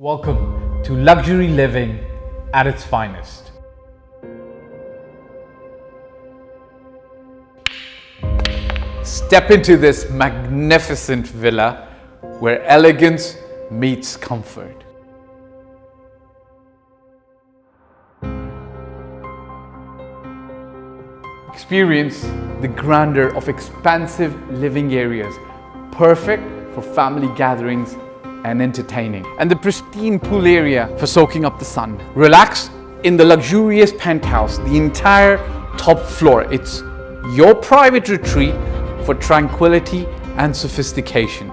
Welcome to luxury living at its finest. Step into this magnificent villa where elegance meets comfort. Experience the grandeur of expansive living areas, perfect for family gatherings and entertaining, and the pristine pool area for soaking up the sun. Relax in the luxurious penthouse, the entire top floor. It's your private retreat for tranquility and sophistication.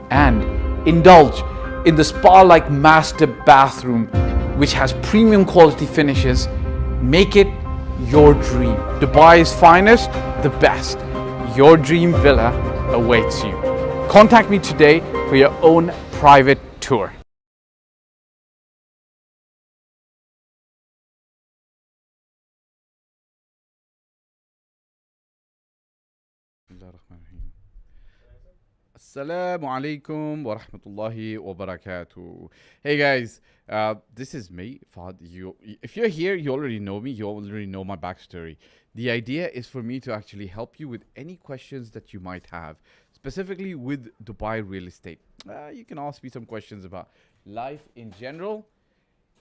And indulge in the spa-like master bathroom, which has premium quality finishes. Make it your dream. Dubai's finest, the best. Your dream villa awaits you. Contact me today for your own private tour. Assalamu alaikum wa rahmatullahi wa barakatuh. Hey guys, this is me, Fahd. If you're here, you already know me, you already know my backstory. The idea is for me to actually help you with any questions that you might have, specifically with Dubai real estate. You can ask me some questions about life in general.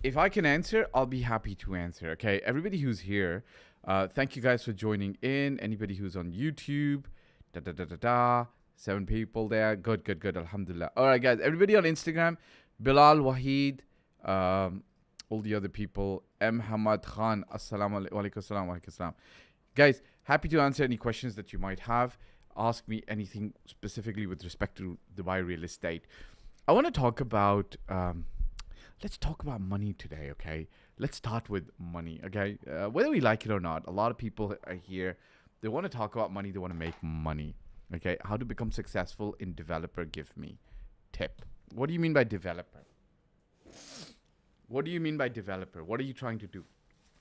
If I can answer, I'll be happy to answer, okay? Everybody who's here, thank you guys for joining in. Anybody who's on YouTube, 7 people there. Good. Alhamdulillah. All right, guys. Everybody on Instagram, Bilal, Wahid, all the other people, M. Hamad Khan, assalamu alaikum. Guys, happy to answer any questions that you might have. Ask me anything specifically with respect to Dubai real estate. I want to talk about, let's talk about money today, okay? Let's start with money, okay? Whether we like it or not, a lot of people are here. They want to talk about money. They want to make money. Okay, how to become successful in developer? Give me tip. What do you mean by developer? What do you mean by developer? What are you trying to do?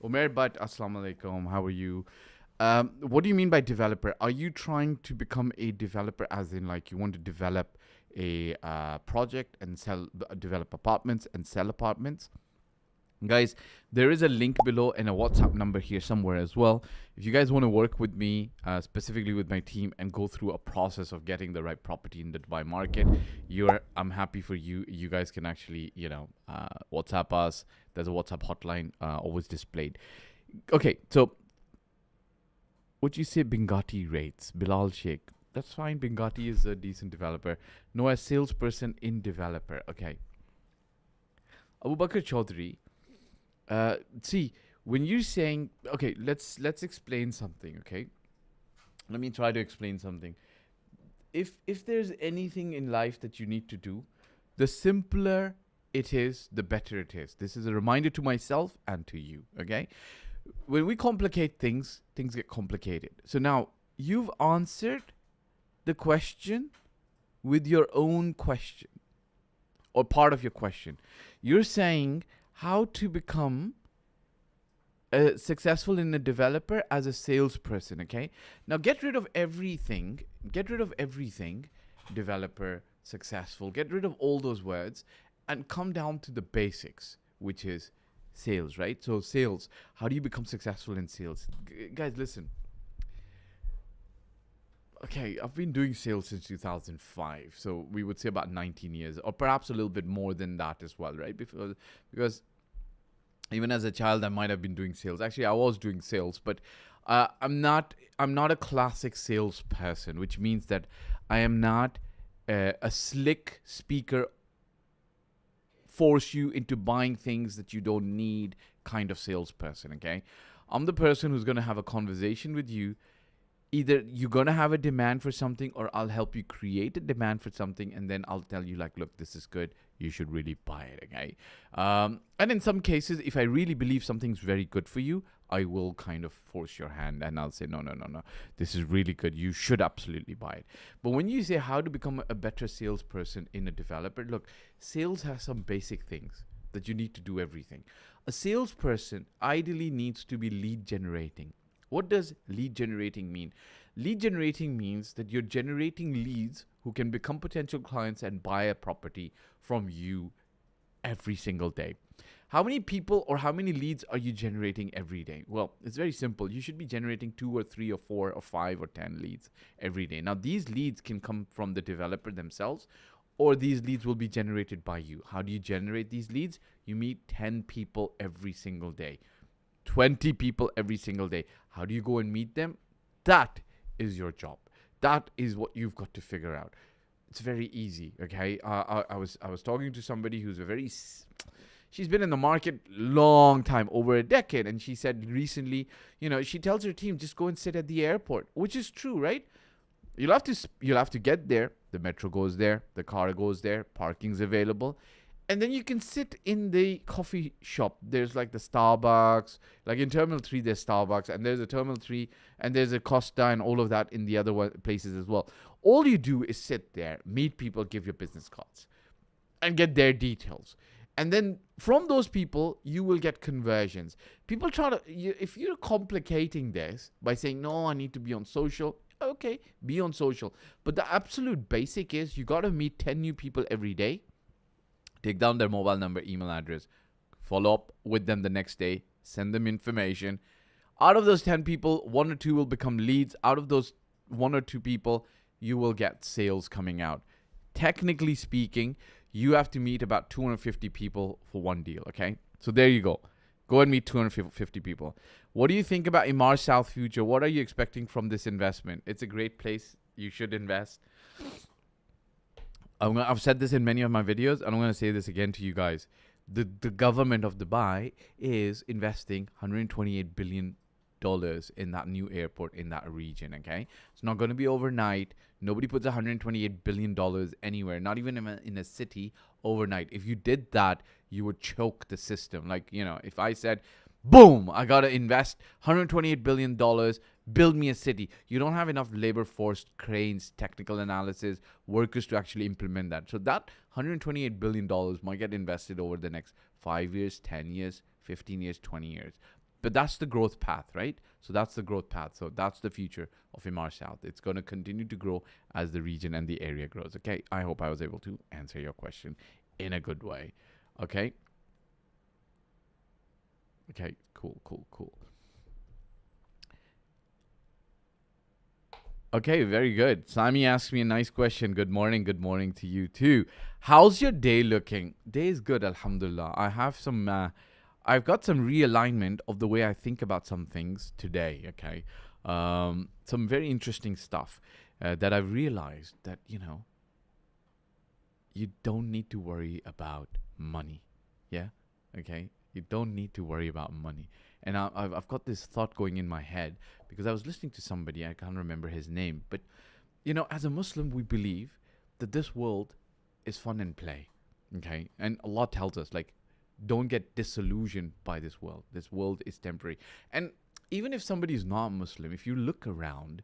Umair Bhatt, assalamu alaikum. How are you? What do you mean by developer? Are you trying to become a developer as in like you want to develop a project and develop apartments and sell apartments? Guys, there is a link below and a WhatsApp number here somewhere as well. If you guys want to work with me, specifically with my team, and go through a process of getting the right property in the Dubai market, I'm happy for you. You guys can actually, WhatsApp us. There's a WhatsApp hotline always displayed. Okay, so what you say, Bingati rates, Bilal Sheikh. That's fine. Bingati is a decent developer. No, a salesperson in developer. Okay. Abu Bakr Chaudhry. See, when you're saying, okay, let's explain something, okay? Let me try to explain something. If there's anything in life that you need to do, the simpler it is, the better it is. This is a reminder to myself and to you, okay? When we complicate things, things get complicated. So now, you've answered the question with your own question, or part of your question. You're saying how to become successful in a developer as a salesperson, okay? Now get rid of everything, developer, successful, get rid of all those words and come down to the basics, which is sales, right? So sales, how do you become successful in sales? Guys, listen. Okay, I've been doing sales since 2005, so we would say about 19 years, or perhaps a little bit more than that as well, right? Because even as a child, I might have been doing sales. Actually, I was doing sales, but I'm not a classic salesperson, which means that I am not a slick speaker, force you into buying things that you don't need kind of salesperson, okay? I'm the person who's going to have a conversation with you. Either you're going to have a demand for something, or I'll help you create a demand for something, and then I'll tell you like, look, this is good. You should really buy it, okay? And in some cases, if I really believe something's very good for you, I will kind of force your hand and I'll say, no. This is really good. You should absolutely buy it. But when you say how to become a better salesperson in a developer, look, sales has some basic things that you need to do everything. A salesperson ideally needs to be lead generating. What does lead generating mean? Lead generating means that you're generating leads who can become potential clients and buy a property from you every single day. How many people or how many leads are you generating every day? Well, it's very simple. You should be generating 2 or 3 or 4 or 5 or 10 leads every day. Now, these leads can come from the developer themselves, or these leads will be generated by you. How do you generate these leads? You meet 10 people every single day, 20 people every single day. How do you go and meet them? That is your job. That is what you've got to figure out. It's very easy, okay? I was talking to somebody who's she's been in the market long time, over a decade, and she said recently, she tells her team, just go and sit at the airport, which is true, right? You'll have to get there. The metro goes there, the car goes there, parking's available, and then you can sit in the coffee shop. There's like the Starbucks, like in Terminal 3 there's Starbucks, and there's a Terminal 3, and there's a Costa and all of that in the other places as well. All you do is sit there, meet people, give your business cards, and get their details. And then from those people, you will get conversions. People if you're complicating this by saying, no, I need to be on social, okay, be on social. But the absolute basic is you got to meet 10 new people every day. Take down their mobile number, email address, follow up with them the next day, send them information. Out of those 10 people, 1 or 2 will become leads. Out of those 1 or 2 people, you will get sales coming out. Technically speaking, you have to meet about 250 people for one deal, okay? So there you go. Go and meet 250 people. What do you think about Emaar South future? What are you expecting from this investment? It's a great place. You should invest. I've said this in many of my videos, and I'm going to say this again to you guys. The government of Dubai is investing $128 billion in that new airport in that region, okay? It's not going to be overnight. Nobody puts $128 billion anywhere, not even in a city overnight. If you did that, you would choke the system. Like, if I said, boom, I got to invest $128 billion, build me a city. You don't have enough labor force, cranes, technical analysis, workers to actually implement that. So that $128 billion might get invested over the next 5 years, 10 years, 15 years, 20 years. But that's the growth path, right? So that's the growth path. So that's the future of Emaar South. It's going to continue to grow as the region and the area grows. Okay, I hope I was able to answer your question in a good way. Okay. Okay, cool. Okay, very good. Sami asked me a nice question. Good morning to you too. How's your day looking? Day is good, alhamdulillah. I've got some realignment of the way I think about some things today, okay? Some very interesting stuff that I've realized that, you don't need to worry about money, yeah? Okay? You don't need to worry about money. And I've got this thought going in my head because I was listening to somebody, I can't remember his name, but, as a Muslim, we believe that this world is fun and play, okay? And Allah tells us, like, don't get disillusioned by this world. This world is temporary. And even if somebody is not Muslim, if you look around,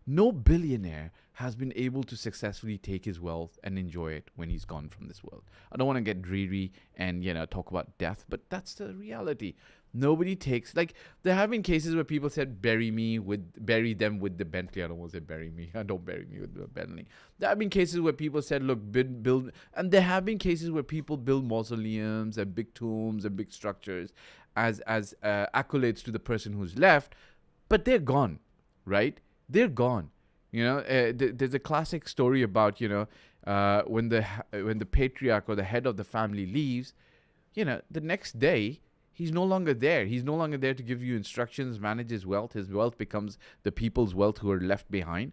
no billionaire has been able to successfully take his wealth and enjoy it when he's gone from this world. I don't want to get dreary and, talk about death, but that's the reality. Nobody takes, like, there have been cases where people said, bury them with the Bentley. I don't want to say bury me. Don't bury me with the Bentley. There have been cases where people said, look, build, and there have been cases where people build mausoleums and big tombs and big structures as accolades to the person who's left, but they're gone, right? They're gone. There's a classic story about, when the patriarch or the head of the family leaves, the next day, he's no longer there. He's no longer there to give you instructions, manage his wealth. His wealth becomes the people's wealth who are left behind.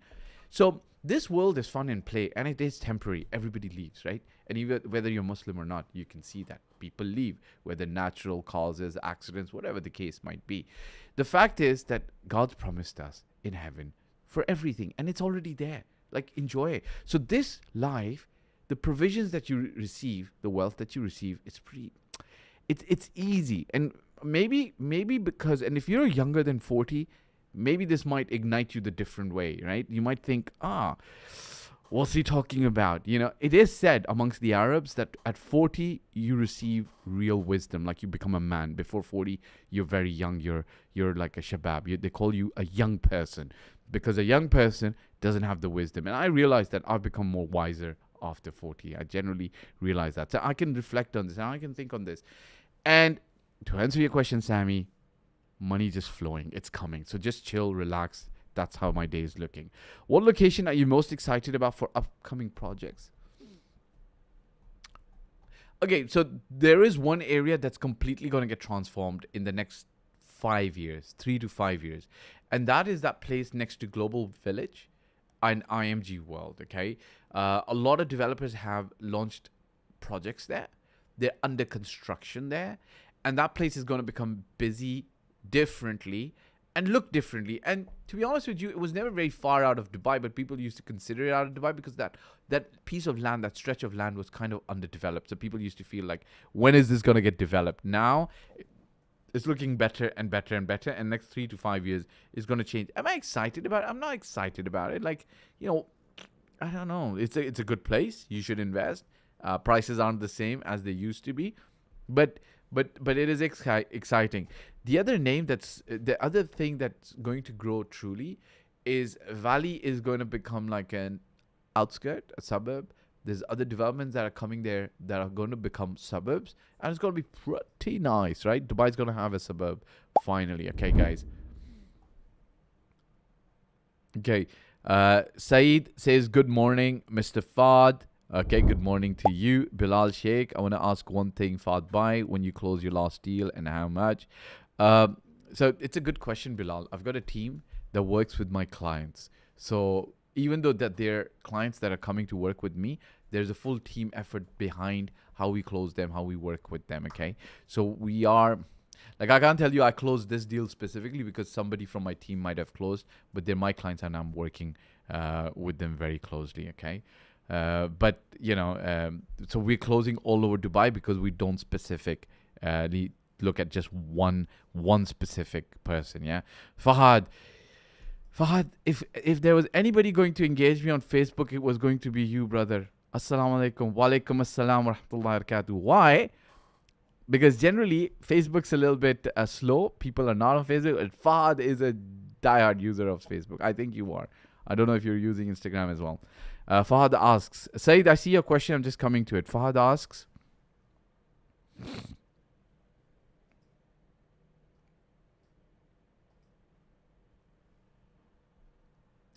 So this world is fun and play, and it is temporary. Everybody leaves, right? And even whether you're Muslim or not, you can see that people leave, whether natural causes, accidents, whatever the case might be. The fact is that God's promised us in heaven for everything, and it's already there. Like, enjoy it. So this life, the provisions that you receive, the wealth that you receive, it's easy. And maybe because, and if you're younger than 40, maybe this might ignite you the different way, right? You might think, what's he talking about? It is said amongst the Arabs that at 40, you receive real wisdom, like you become a man. Before 40, you're very young. You're like a shabab. They call you a young person because a young person doesn't have the wisdom. And I realized that I've become more wiser after 40. I generally realize that. So I can reflect on this and I can think on this. And to answer your question, Sammy, money just flowing. It's coming. So just chill, relax. That's how my day is looking. What location are you most excited about for upcoming projects? Okay, so there is one area that's completely going to get transformed in the next 5 years, 3 to 5 years. And that is that place next to Global Village and IMG World, okay? A lot of developers have launched projects there. They're under construction there. And that place is going to become busy differently and look differently. And to be honest with you, it was never very far out of Dubai, but people used to consider it out of Dubai because that piece of land, that stretch of land was kind of underdeveloped. So people used to feel like, when is this going to get developed? Now it's looking better and better and better. And next 3 to 5 years is going to change. Am I excited about it? I'm not excited about it. Like, I don't know. It's a good place. You should invest. Prices aren't the same as they used to be, but it is exciting. The other thing that's going to grow truly is Valley is going to become like an outskirt, a suburb. There's other developments that are coming there that are going to become suburbs, and it's going to be pretty nice, right? Dubai's going to have a suburb finally. Okay, guys. Okay. Saeed says, good morning, Mr. Fahd. Okay, good morning to you. Bilal Sheikh, I want to ask one thing, Fahd Bhai, when you close your last deal and how much? So it's a good question, Bilal. I've got a team that works with my clients. So even though that they're clients that are coming to work with me, there's a full team effort behind how we close them, how we work with them, okay? So we are... Like, I can't tell you I closed this deal specifically because somebody from my team might have closed, but they're my clients and I'm working with them very closely, okay? But, so we're closing all over Dubai because we don't specifically look at just one specific person, yeah? Fahad, if there was anybody going to engage me on Facebook, it was going to be you, brother. Assalamu alaikum. Wa alaikum assalam wa rahmatullahi wa barakatuh. Why? Because generally, Facebook's a little bit slow. People are not on Facebook. And Fahad is a diehard user of Facebook. I think you are. I don't know if you're using Instagram as well. Fahad asks, Saeed, I see your question. I'm just coming to it. Fahad asks,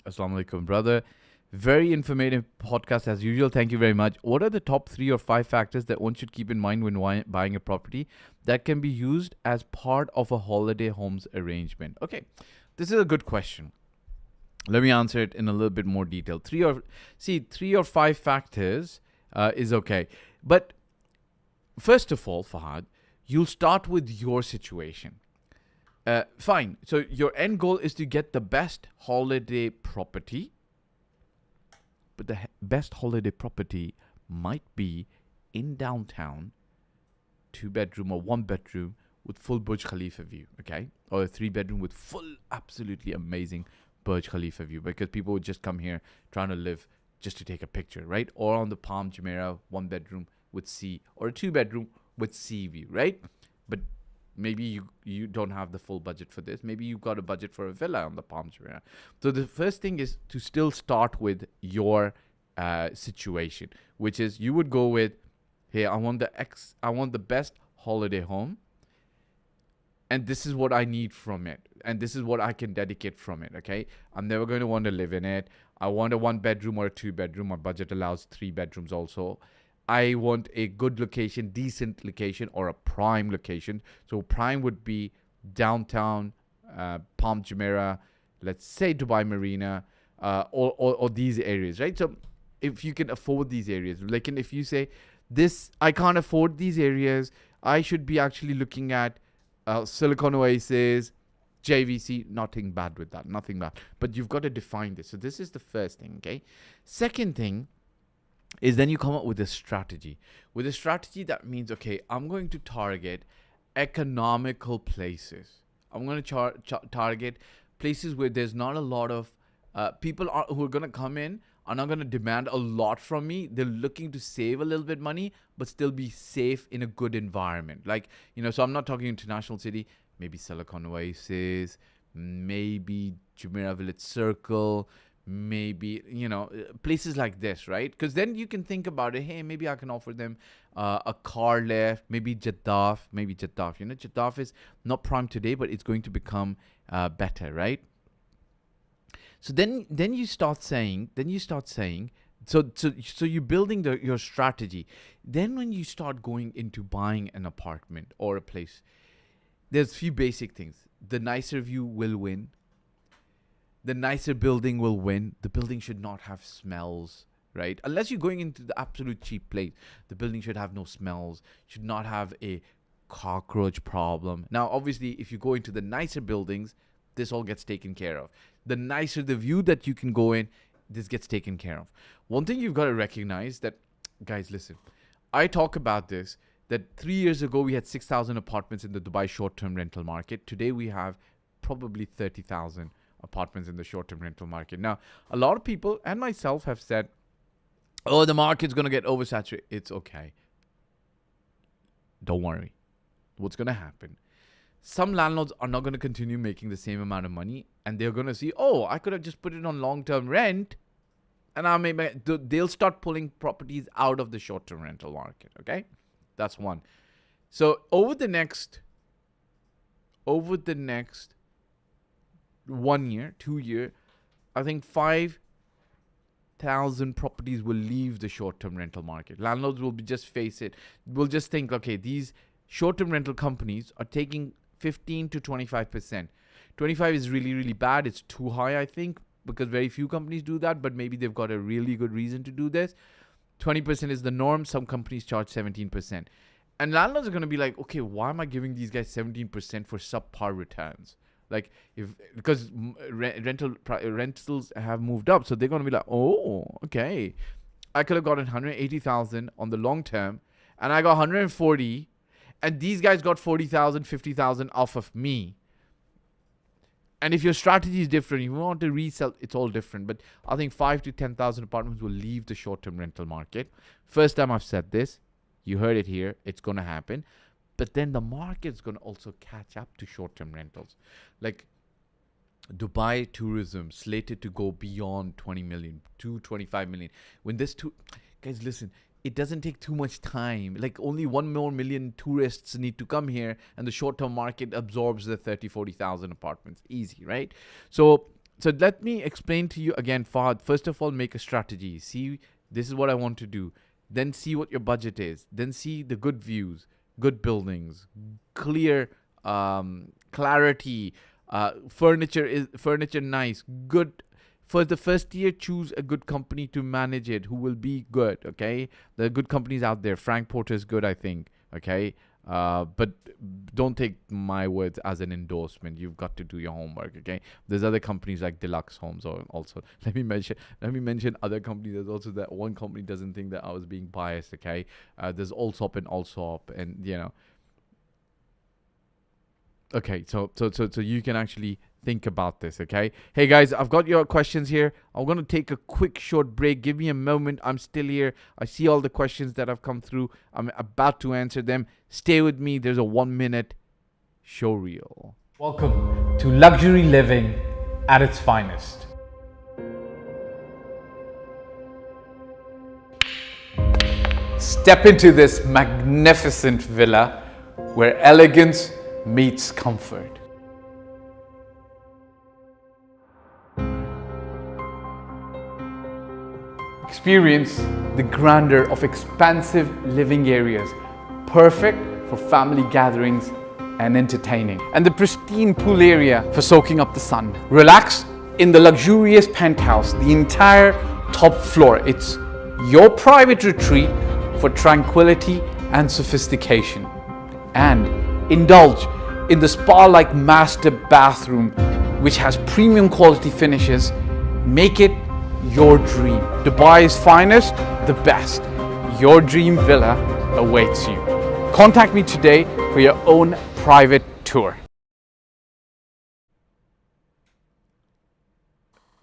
Assalamu alaikum, brother. Very informative podcast as usual. Thank you very much. What are the top 3 or 5 factors that one should keep in mind when buying a property that can be used as part of a holiday homes arrangement? Okay, this is a good question. Let me answer it in a little bit more detail. 3 or 5 factors is okay. But first of all, Fahad, you'll start with your situation. Fine. So your end goal is to get the best holiday property. But the best holiday property might be in downtown, 2-bedroom or 1-bedroom with full Burj Khalifa view, okay? Or a 3-bedroom with full, absolutely amazing Burj Khalifa view, because people would just come here trying to live just to take a picture, right? Or on the Palm Jumeirah, 1-bedroom with sea, or a 2-bedroom with sea view, right? But maybe you don't have the full budget for this. Maybe you've got a budget for a villa on the Palm Jumeirah. So the first thing is to still start with your situation, which is you would go with, hey, I want the best holiday home, and this is what I need from it, and this is what I can dedicate from it, okay? I'm never going to want to live in it. I want a 1-bedroom or a 2-bedroom. My budget allows 3 bedrooms also. I want a good location, decent location, or a prime location. So prime would be downtown, Palm Jumeirah, let's say Dubai Marina, or these areas, right? So if you can afford these areas, like, and if you say, I can't afford these areas, I should be actually looking at Silicon Oasis, JVC, nothing bad with that, nothing bad. But you've got to define this. So this is the first thing, okay? Second thing is then you come up with a strategy. With a strategy, that means, okay, I'm going to target economical places. I'm going to target places where there's not a lot of people who are going to come in are not going to demand a lot from me. They're looking to save a little bit money, but still be safe in a good environment. Like, so I'm not talking international city, maybe Silicon Oasis, maybe Jumeirah Village Circle, maybe, places like this, right? Because then you can think about it. Hey, maybe I can offer them a car lift, maybe Jeddah. Jeddah is not prime today, but it's going to become better, right? So then you start saying, so you're building your strategy. Then when you start going into buying an apartment or a place, there's few basic things. The nicer view will win. The nicer building will win. The building should not have smells, right? Unless you're going into the absolute cheap place, the building should have no smells, should not have a cockroach problem. Now, obviously, if you go into the nicer buildings, this all gets taken care of. The nicer the view that you can go in, this gets taken care of. One thing you've got to recognize that, guys, listen, I talk about this, that 3 years ago, we had 6,000 apartments in the Dubai short-term rental market. Today, we have probably 30,000 apartments in the short-term rental market. Now, a lot of people and myself have said, oh, the market's going to get oversaturated. It's okay. Don't worry. What's going to happen? Some landlords are not going to continue making the same amount of money, and they're going to see, oh, I could have just put it on long-term rent, and they'll start pulling properties out of the short-term rental market, okay? That's one. So over the next 1 year, 2 year, I think 5,000 properties will leave the short-term rental market. Landlords will just think, okay, these short-term rental companies are taking 15 to 25%. 25 is really, really bad. It's too high, I think, because very few companies do that, but maybe they've got a really good reason to do this. 20% is the norm. Some companies charge 17%. And landlords are going to be like, okay, why am I giving these guys 17% for subpar returns? Like, because rentals have moved up, so they're going to be like, oh, okay, I could have gotten 180,000 on the long term, and I got 140, and these guys got 40,000, 50,000 off of me. And if your strategy is different, you want to resell, it's all different. But I think 5 to 10,000 apartments will leave the short-term rental market. First time I've said this, you heard it here. It's going to happen. But then the market's going to also catch up to short-term rentals. Like Dubai tourism slated to go beyond 20 million to 25 million. Guys, listen, it doesn't take too much time. Like only 1 more million tourists need to come here, and the short-term market absorbs the 30, 40,000 apartments. Easy, right? So let me explain to you again, Fahd. First of all, make a strategy. See, this is what I want to do. Then see what your budget is. Then see the good views, good buildings, clear clarity, furniture nice, good. For the first year, choose a good company to manage it who will be good, okay? There are good companies out there. Frank Porter is good, I think, okay? But don't take my words as an endorsement. You've got to do your homework, okay? There's other companies like Deluxe Homes also. Let me mention other companies. There's also that one company doesn't think that I was being biased, okay? There's Allsop and Allsop, and, Okay, so you can actually think about this, okay? Hey guys, I've got your questions here. I'm going to take a quick short break. Give me a moment. I'm still here. I see all the questions that have come through. I'm about to answer them. Stay with me. There's a 1 minute show reel. Welcome to luxury living at its finest. Step into this magnificent villa where elegance meets comfort. Experience the grandeur of expansive living areas, perfect for family gatherings and entertaining, and the pristine pool area for soaking up the sun. Relax in the luxurious penthouse, the entire top floor. It's your private retreat for tranquility and sophistication. And indulge in the spa-like master bathroom, which has premium quality finishes. Make it your dream. Dubai's finest, the best. Your dream villa awaits you. Contact me today for your own private tour.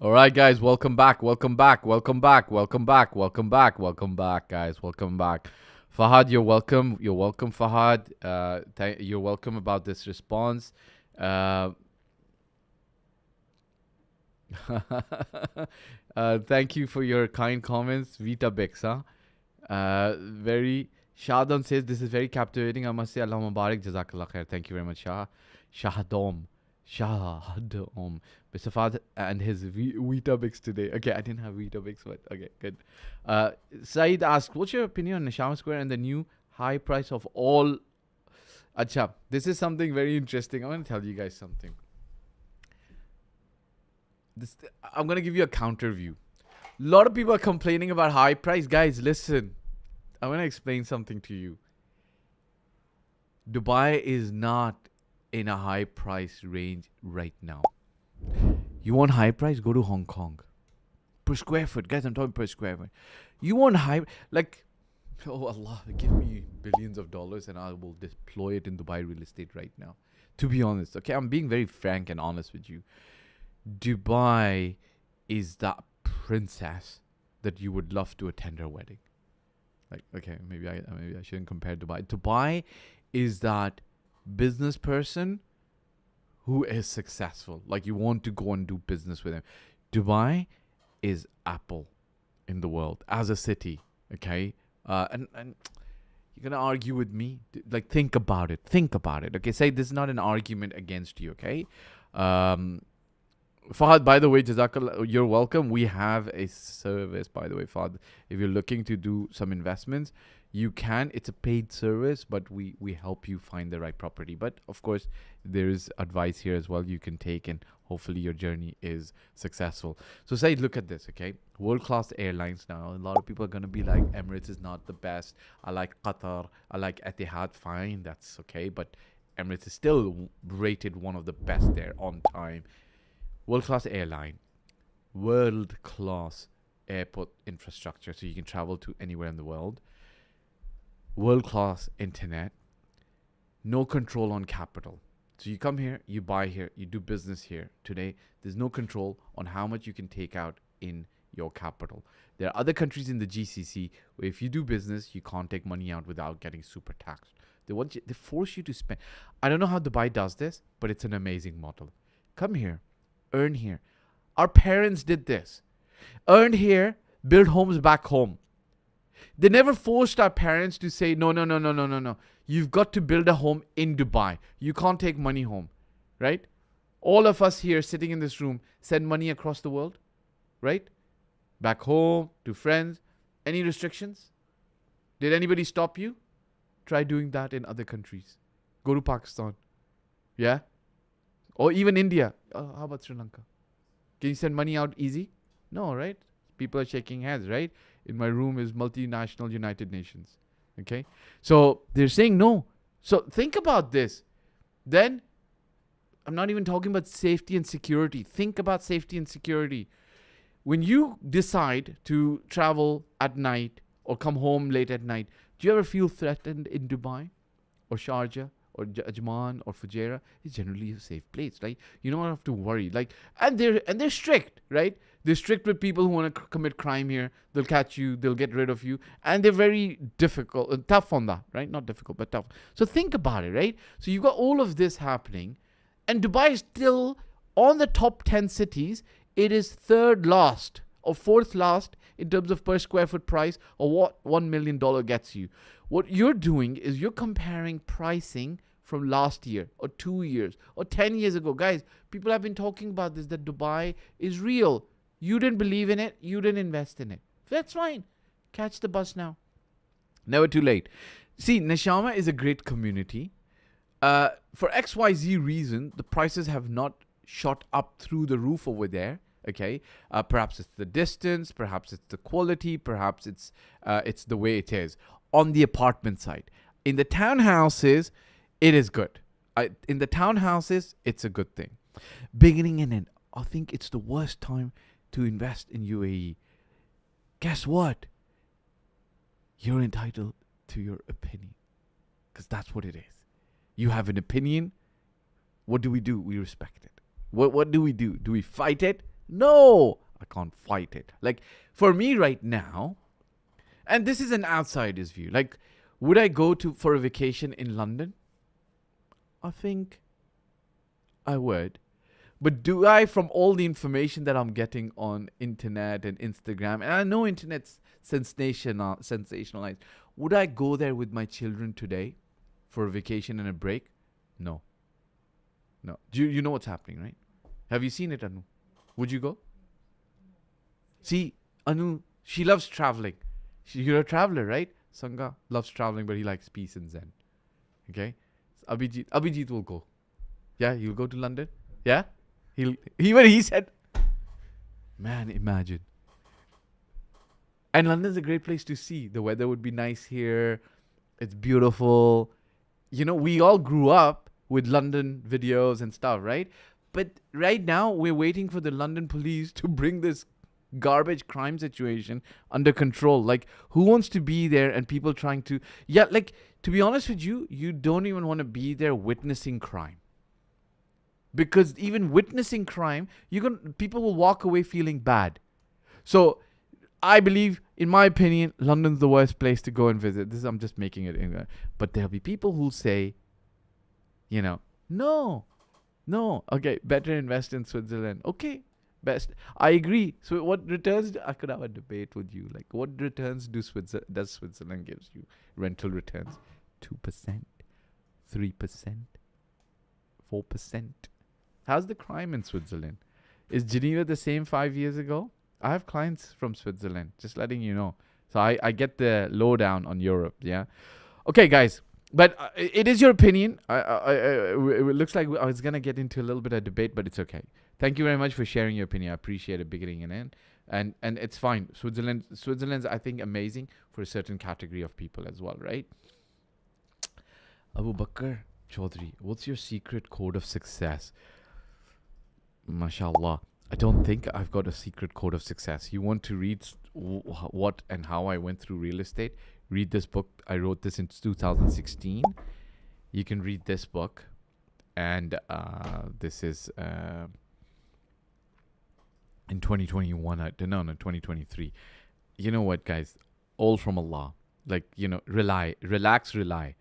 All right, guys, welcome back, guys. Welcome back. Fahad, you're welcome. You're welcome, Fahad. You're welcome about this response. Thank you for your kind comments. Vita Bix, huh? Very. Shahadam says this is very captivating. I must say, Allah Mubarak, Jazakallah khair. Thank you very much, Shahadom. Shahadom. Mr. Fahd and his Vita Bix today. Okay, I didn't have Vita Bix, but okay, good. Saeed asked, what's your opinion on Nishama Square and the new high price of all? Acha, this is something very interesting. I want to tell you guys something. I'm going to give you a counter view. A lot of people are complaining about high price. Guys, listen. I'm going to explain something to you. Dubai is not in a high price range right now. You want high price? Go to Hong Kong. Per square foot. Guys, I'm talking per square foot. You want high... Like, oh Allah, give me billions of dollars and I will deploy it in Dubai real estate right now. To be honest, okay? I'm being very frank and honest with you. Dubai is that princess that you would love to attend her wedding. Like, okay, maybe I shouldn't compare Dubai. Dubai is that business person who is successful. Like, you want to go and do business with them. Dubai is Apple in the world as a city, okay? And you're going to argue with me? Like, think about it. Think about it, okay? Say this is not an argument against you, okay? Fahd, by the way, Jazakallah, you're welcome. We have a service, by the way, Fahd. If you're looking to do some investments, you can. It's a paid service, but we help you find the right property. But of course, there is advice here as well you can take, and hopefully your journey is successful. So say, look at this, okay? World-class airlines now. A lot of people are going to be like, Emirates is not the best. I like Qatar. I like Etihad. Fine, that's okay. But Emirates is still rated one of the best there on time. World-class airline, world-class airport infrastructure, so you can travel to anywhere in the world. World-class internet, no control on capital. So you come here, you buy here, you do business here. Today, there's no control on how much you can take out in your capital. There are other countries in the GCC where if you do business, you can't take money out without getting super taxed. They force you to spend. I don't know how Dubai does this, but it's an amazing model. Come here. Earn here. Our parents did this. Earned here, build homes back home. They never forced our parents to say, no. You've got to build a home in Dubai. You can't take money home, right? All of us here sitting in this room send money across the world, right? Back home, to friends. Any restrictions? Did anybody stop you? Try doing that in other countries. Go to Pakistan. Yeah? Or even India. How about Sri Lanka? Can you send money out easy? No, right? People are shaking heads, right? In my room is multinational United Nations. Okay? So they're saying no. So think about this. Then, I'm not even talking about safety and security. Think about safety and security. When you decide to travel at night or come home late at night, do you ever feel threatened in Dubai or Sharjah or Ajman or Fujairah? It's generally a safe place, right? You don't have to worry. Like, and they're strict, right? They're strict with people who want to commit crime here. They'll catch you. They'll get rid of you. And they're very tough on that, right? Not difficult, but tough. So think about it, right? So you've got all of this happening. And Dubai is still on the top 10 cities. It is third last or fourth last in terms of per square foot price or what $1 million gets you. What you're doing is you're comparing pricing from last year or 2 years or 10 years ago. Guys, people have been talking about this, that Dubai is real. You didn't believe in it. You didn't invest in it. That's fine. Catch the bus now. Never too late. See, Nishama is a great community. For XYZ reason, the prices have not shot up through the roof over there. Okay, perhaps it's the distance, perhaps it's the quality, perhaps it's the way it is. On the apartment side, in the townhouses, it is good. In the townhouses, it's a good thing. Beginning in it, I think it's the worst time to invest in UAE. Guess what? You're entitled to your opinion, because that's what it is. You have an opinion. What do? We respect it. What do? Do we fight it? No, I can't fight it. Like, for me right now, and this is an outsider's view, like, would I go for a vacation in London? I think I would. But do I, from all the information that I'm getting on internet and Instagram, and I know internet's sensationalized, would I go there with my children today for a vacation and a break? No. No. You know what's happening, right? Have you seen it, Anu? Would you go? See, Anu, she loves traveling. You're a traveler, right? Sangha loves traveling, but he likes peace and zen. Okay? So Abhijit will go. Yeah, he'll go to London. Yeah? He said, man, imagine. And London's a great place to see. The weather would be nice here. It's beautiful. You know, we all grew up with London videos and stuff, right? But right now, we're waiting for the London police to bring this garbage crime situation under control. Like, who wants to be there and people trying to... Yeah, like, to be honest with you, you don't even want to be there witnessing crime. Because even witnessing crime, people will walk away feeling bad. So, I believe, in my opinion, London's the worst place to go and visit. I'm just making it in. But there'll be people who say, you know, no, okay, better invest in Switzerland. Okay, best. I agree. So what returns, I could have a debate with you. Like, what returns does Switzerland gives you? Rental returns? 2%, 3%, 4%. How's the crime in Switzerland? Is Geneva the same 5 years ago? I have clients from Switzerland, just letting you know. So I get the lowdown on Europe, yeah? Okay, guys. But it is your opinion. It looks like I was going to get into a little bit of debate, but it's okay. Thank you very much for sharing your opinion. I appreciate it beginning and end. And it's fine. Switzerland's, I think, amazing for a certain category of people as well, right? Abu Bakr Chaudhry, what's your secret code of success? MashaAllah. I don't think I've got a secret code of success. You want to read what and how I went through real estate? Read this book. I wrote this in 2016. You can read this book. And this is in 2021. No, 2023. You know what, guys? All from Allah. Like, you know, relax, rely.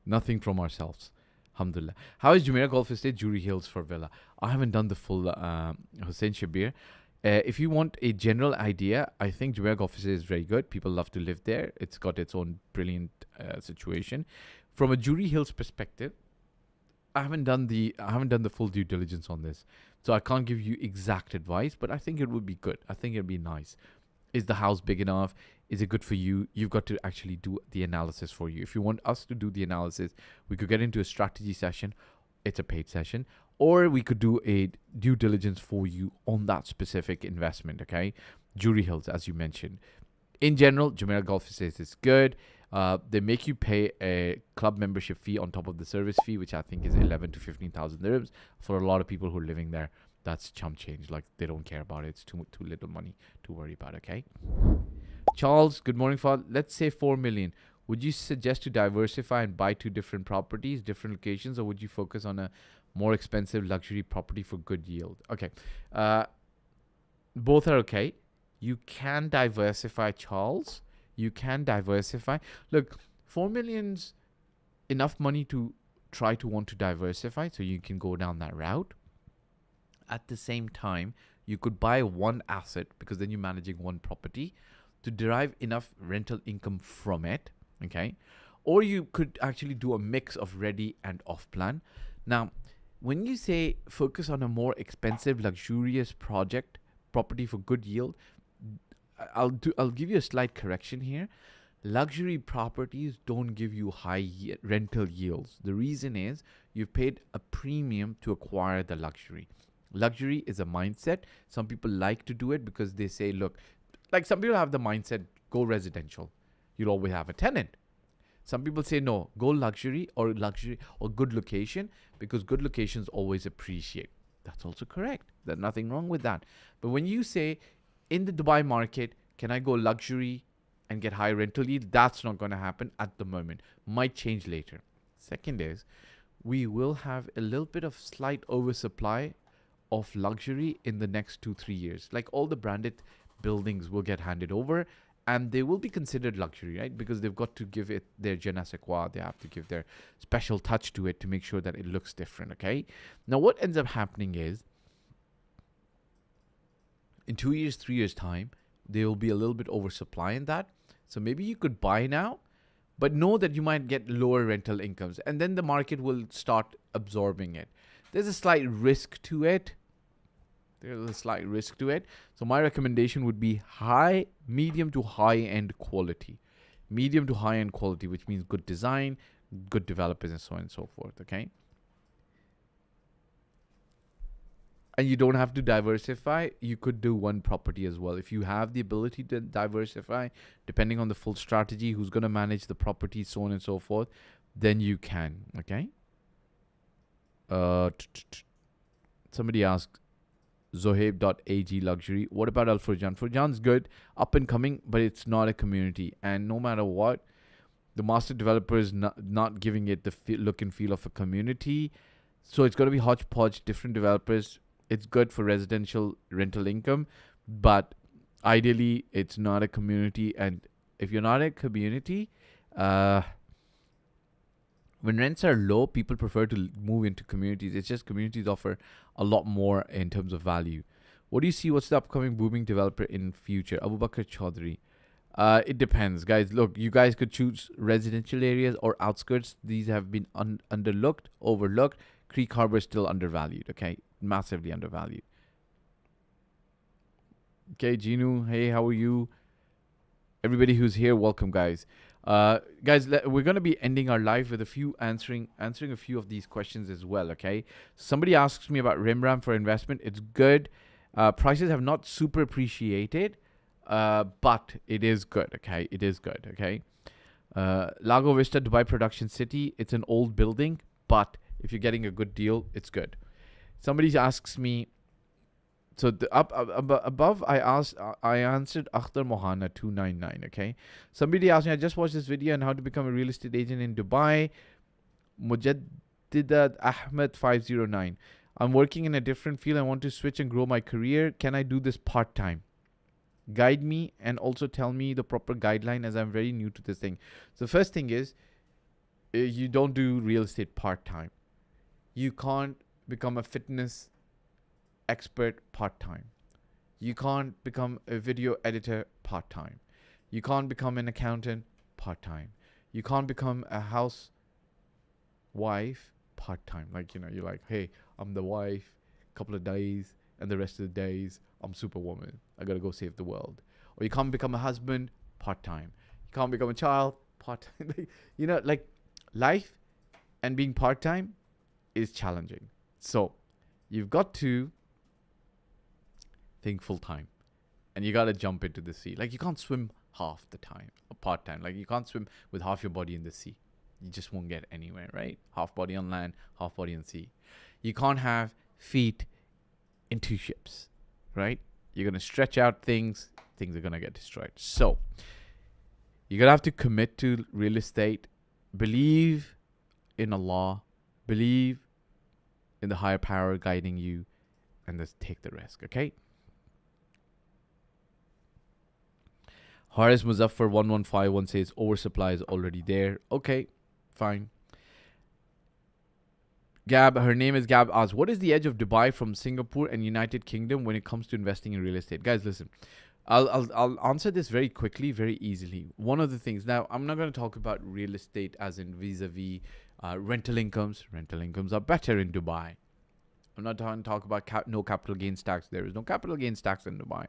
Nothing from ourselves. Alhamdulillah. How is Jumeirah Golf Estate, Jury Hills for Villa? I haven't done the full Hussein Shabir. If you want a general idea, I think Jumeirah Golf Estate is very good. People love to live there. It's got its own brilliant situation. From a Jury Hills perspective, I haven't done the full due diligence on this, so I can't give you exact advice. But I think it would be good. I think it'd be nice. Is the house big enough? Is it good for you? You've got to actually do the analysis for you. If you want us to do the analysis, we could get into a strategy session. It's a paid session. Or we could do a due diligence for you on that specific investment, okay? Jury Hills, as you mentioned. In general, Jumeirah Golf Estate is good. They make you pay a club membership fee on top of the service fee, which I think is 11 to 15,000 dirhams. For a lot of people who are living there, that's chump change. Like, they don't care about it. It's too little money to worry about, okay? Charles, good morning, Fahd. Let's say 4 million. Would you suggest to diversify and buy 2 different properties, different locations, or would you focus on a more expensive luxury property for good yield? Okay. Both are okay. You can diversify, Charles. You can diversify. Look, 4 million's enough money to try to want to diversify, so you can go down that route. At the same time, you could buy one asset, because then you're managing one property, to derive enough rental income from it, okay? Or you could actually do a mix of ready and off plan. Now, when you say focus on a more expensive, luxurious property for good yield, I'll give you a slight correction here. Luxury properties don't give you high rental yields. The reason is you've paid a premium to acquire the luxury. Luxury is a mindset. Some people like to do it because they say, look, like some people have the mindset, go residential. You'll always have a tenant. Some people say, no, go luxury or good location, because good locations always appreciate. That's also correct. There's nothing wrong with that. But when you say, in the Dubai market, can I go luxury and get high rental yield? That's not going to happen at the moment. Might change later. Second is, we will have a little bit of slight oversupply of luxury in the next 2-3 years. Like, all the branded buildings will get handed over, and they will be considered luxury, right? Because they've got to give it their je ne sais quoi. They have to give their special touch to it to make sure that it looks different, okay? Now, what ends up happening is, In 2 years, 3 years time, there will be a little bit oversupply in that. So maybe you could buy now, but know that you might get lower rental incomes, and then the market will start absorbing it. There's a slight risk to it. So my recommendation would be medium to high end quality. Medium to high end quality, which means good design, good developers, and so on and so forth. Okay. And you don't have to diversify. You could do one property as well. If you have the ability to diversify, depending on the full strategy, who's going to manage the property, so on and so forth, then you can. Okay. Somebody asked, Zohaib.ag luxury. What about Al Furjan? Furjan's good, up and coming, but it's not a community. And no matter what, the master developer is not giving it the look and feel of a community. So it's going to be hodgepodge, different developers. It's good for residential rental income, but ideally it's not a community. And if you're not a community, when rents are low, people prefer to move into communities. It's just communities offer a lot more in terms of value. What do you see? What's the upcoming booming developer in future? Abu Bakr Chaudhry. It depends, guys. Look, you guys could choose residential areas or outskirts. These have been underlooked, overlooked. Creek Harbor is still undervalued, okay? Massively undervalued. Okay, Ginu, hey, how are you? Everybody who's here, welcome, guys. Guys, we're going to be ending our live with answering a few of these questions as well, okay? Somebody asks me about Rimram for investment. It's good. Prices have not super appreciated, but it is good, okay? It is good, okay? Lago Vista, Dubai Production City. It's an old building, but if you're getting a good deal, it's good. Somebody asks me, so above I answered Akhtar Mohana 299, okay? Somebody asked me, I just watched this video on how to become a real estate agent in Dubai. Mujaddidat Ahmed 509. I'm working in a different field. I want to switch and grow my career. Can I do this part-time? Guide me and also tell me the proper guideline, as I'm very new to this thing. So the first thing is, you don't do real estate part-time. You can't become a fitness expert part-time. You can't become a video editor part-time. You can't become an accountant part-time. You can't become a housewife part-time. Like, you're like, hey, I'm the wife, couple of days, and the rest of the days, I'm superwoman. I gotta go save the world. Or you can't become a husband part-time. You can't become a child part-time. Like life and being part-time is challenging. So you've got to think full-time, and you got to jump into the sea. Like, you can't swim half the time or part-time. Like, you can't swim with half your body in the sea. You just won't get anywhere, right? Half body on land, half body on sea. You can't have feet in two ships, right? You're going to stretch out things are going to get destroyed. So you're going to have to commit to real estate, believe in Allah, believe in the higher power guiding you, and just take the risk, okay? Haris Muzaffar 1151 says oversupply is already there. Okay, fine. Gab, her name is Gab, asks, what is the edge of Dubai from Singapore and United Kingdom when it comes to investing in real estate? Guys, listen, I'll answer this very quickly, very easily. One of the things, now I'm not going to talk about real estate as in vis-a-vis rental incomes. Rental incomes are better in Dubai. I'm not going to talk about no capital gains tax. There is no capital gains tax in Dubai.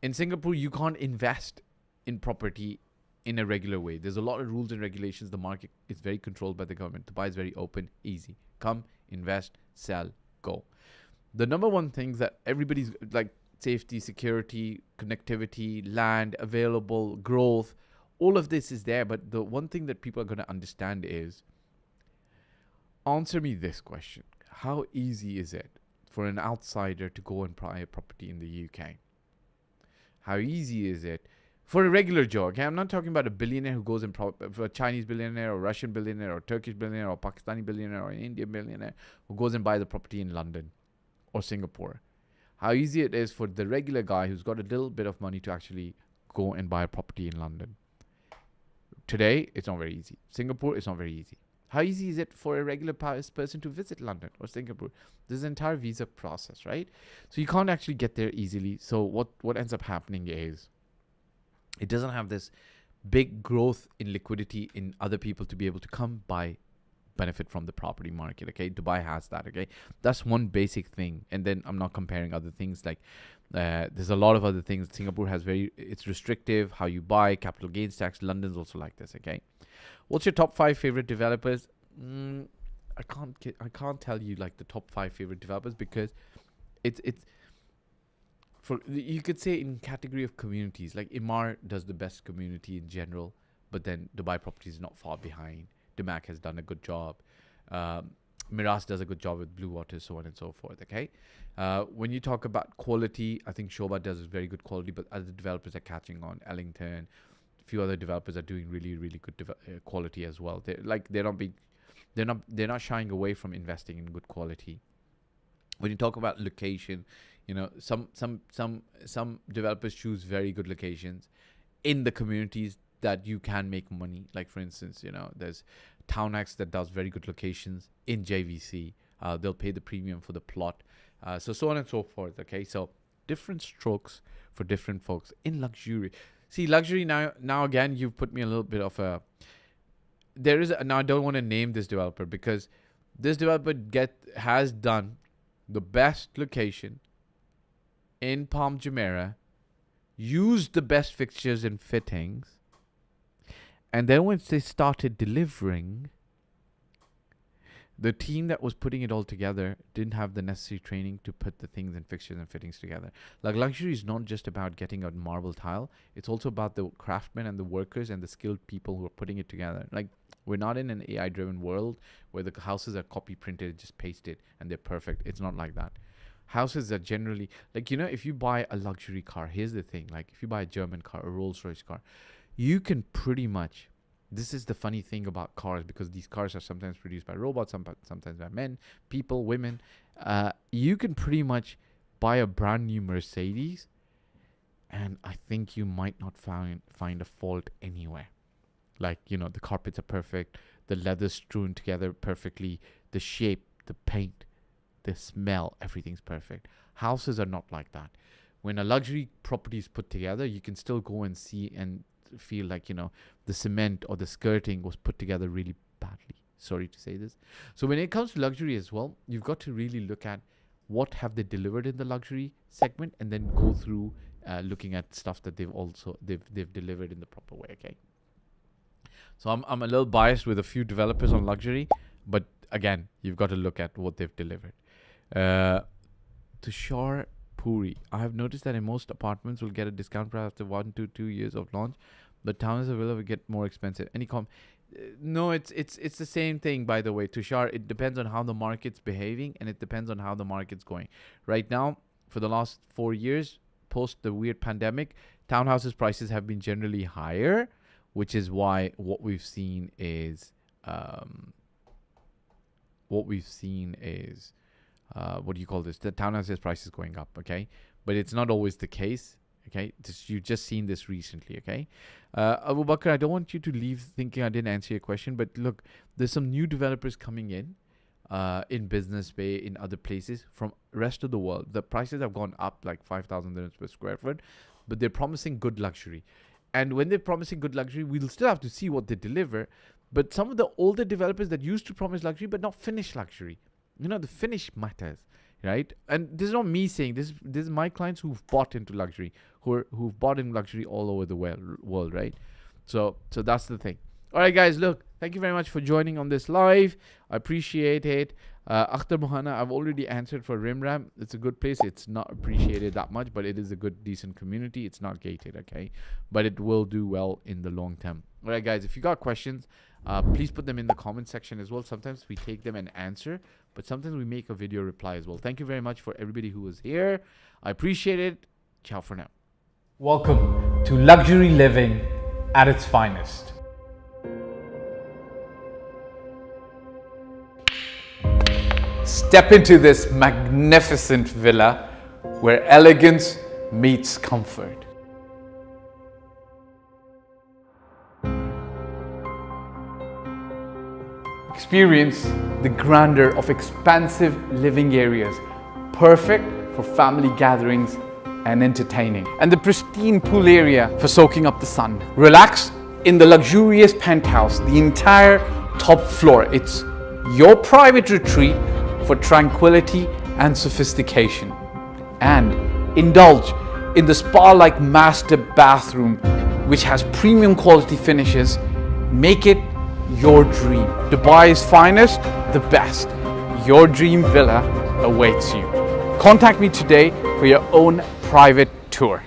In Singapore, you can't invest in property in a regular way. There's a lot of rules and regulations. The market is very controlled by the government. Dubai is very open, easy. Come, invest, sell, go. The number one things that everybody's like, safety, security, connectivity, land, available, growth, all of this is there. But the one thing that people are going to understand is, answer me this question. How easy is it for an outsider to go and buy a property in the UK? How easy is it for a regular Joe? Okay, I'm not talking about a billionaire who goes and for a Chinese billionaire or Russian billionaire or Turkish billionaire or Pakistani billionaire or an Indian billionaire who goes and buys a property in London or Singapore. How easy it is for the regular guy who's got a little bit of money to actually go and buy a property in London. Today, it's not very easy. Singapore, it's not very easy. How easy is it for a regular person to visit London or Singapore? There's an entire visa process, right? So you can't actually get there easily. So what ends up happening is it doesn't have this big growth in liquidity in other people to be able to come by benefit from the property market. Okay, Dubai has that. Okay, that's one basic thing. And then I'm not comparing other things like there's a lot of other things. Singapore has it's restrictive how you buy, capital gains tax. London's also like this. Okay, what's your top 5 favorite developers? I can't tell you like the top 5 favorite developers because it's for, you could say in category of communities, like Emaar does the best community in general, but then Dubai Properties is not far behind. Damac has done a good job. Miras does a good job with Blue Water, so on and so forth. Okay, when you talk about quality, I think Shoba does very good quality, but other developers are catching on. Ellington, a few other developers are doing really, really good quality as well. They're not shying away from investing in good quality. When you talk about location, you know, some developers choose very good locations in the communities that you can make money. Like for instance, you know, there's TownX that does very good locations in JVC. They'll pay the premium for the plot, so on and so forth. Okay, so different strokes for different folks in luxury. See, luxury now again, you've put me a little bit of a. Now I don't want to name this developer because this developer has done the best location in Palm Jumeirah, used the best fixtures and fittings, and then once they started delivering, the team that was putting it all together didn't have the necessary training to put the things and fixtures and fittings together. Like luxury is not just about getting a marble tile. It's also about the craftsmen and the workers and the skilled people who are putting it together. Like we're not in an AI driven world where the houses are copy printed, just pasted and they're perfect. It's not like that. Houses are generally like, you know, if you buy a luxury car, here's the thing, like if you buy a German car, a Rolls-Royce car, you can pretty much, this is the funny thing about cars, because these cars are sometimes produced by robots, sometimes by men, people, women. You can pretty much buy a brand new Mercedes, and I think you might not find a fault anywhere. Like, you know, the carpets are perfect, the leather's strewn together perfectly, the shape, the paint, the smell, everything's perfect. Houses are not like that. When a luxury property is put together, you can still go and see and feel like, you know, the cement or the skirting was put together really badly. Sorry to say this. So when it comes to luxury as well, you've got to really look at what have they delivered in the luxury segment, and then go through looking at stuff that they've delivered in the proper way. Okay. So I'm a little biased with a few developers on luxury, but again, you've got to look at what they've delivered. Tushar Puri, I have noticed that in most apartments will get a discount price after 1 to 2 years of launch, but towns will get more expensive. No, it's the same thing, by the way, Tushar. It depends on how the market's behaving, and it depends on how the market's going. Right now, for the last 4 years, post the weird pandemic, townhouses prices have been generally higher, which is why what we've seen is what do you call this? The townhouses price is going up, okay? But it's not always the case, okay? You've just seen this recently, okay? Abu Bakr, I don't want you to leave thinking I didn't answer your question, but look, there's some new developers coming in Business Bay, in other places from rest of the world. The prices have gone up like 5,000 dirhams per square foot, but they're promising good luxury. And when they're promising good luxury, we'll still have to see what they deliver. But some of the older developers that used to promise luxury but not finish luxury, you know, the finish matters, right? And this is not me saying this. This is my clients who've bought into luxury, who've bought in luxury all over the world, right? So that's the thing. All right, guys, look, thank you very much for joining on this live. I appreciate it. Akhtar Mohana, I've already answered for Rimram. It's a good place. It's not appreciated that much, but it is a good, decent community. It's not gated, okay? But it will do well in the long term. All right, guys, if you got questions, please put them in the comment section as well. Sometimes we take them and answer, but sometimes we make a video reply as well. Thank you very much for everybody who was here. I appreciate it. Ciao for now. Welcome to luxury living at its finest. Step into this magnificent villa where elegance meets comfort. Experience the grandeur of expansive living areas, perfect for family gatherings and entertaining. And the pristine pool area for soaking up the sun. Relax in the luxurious penthouse, the entire top floor. It's your private retreat for tranquility and sophistication. And indulge in the spa-like master bathroom, which has premium quality finishes. Make it your dream. Dubai's finest, the best. Your dream villa awaits you. Contact me today for your own private tour.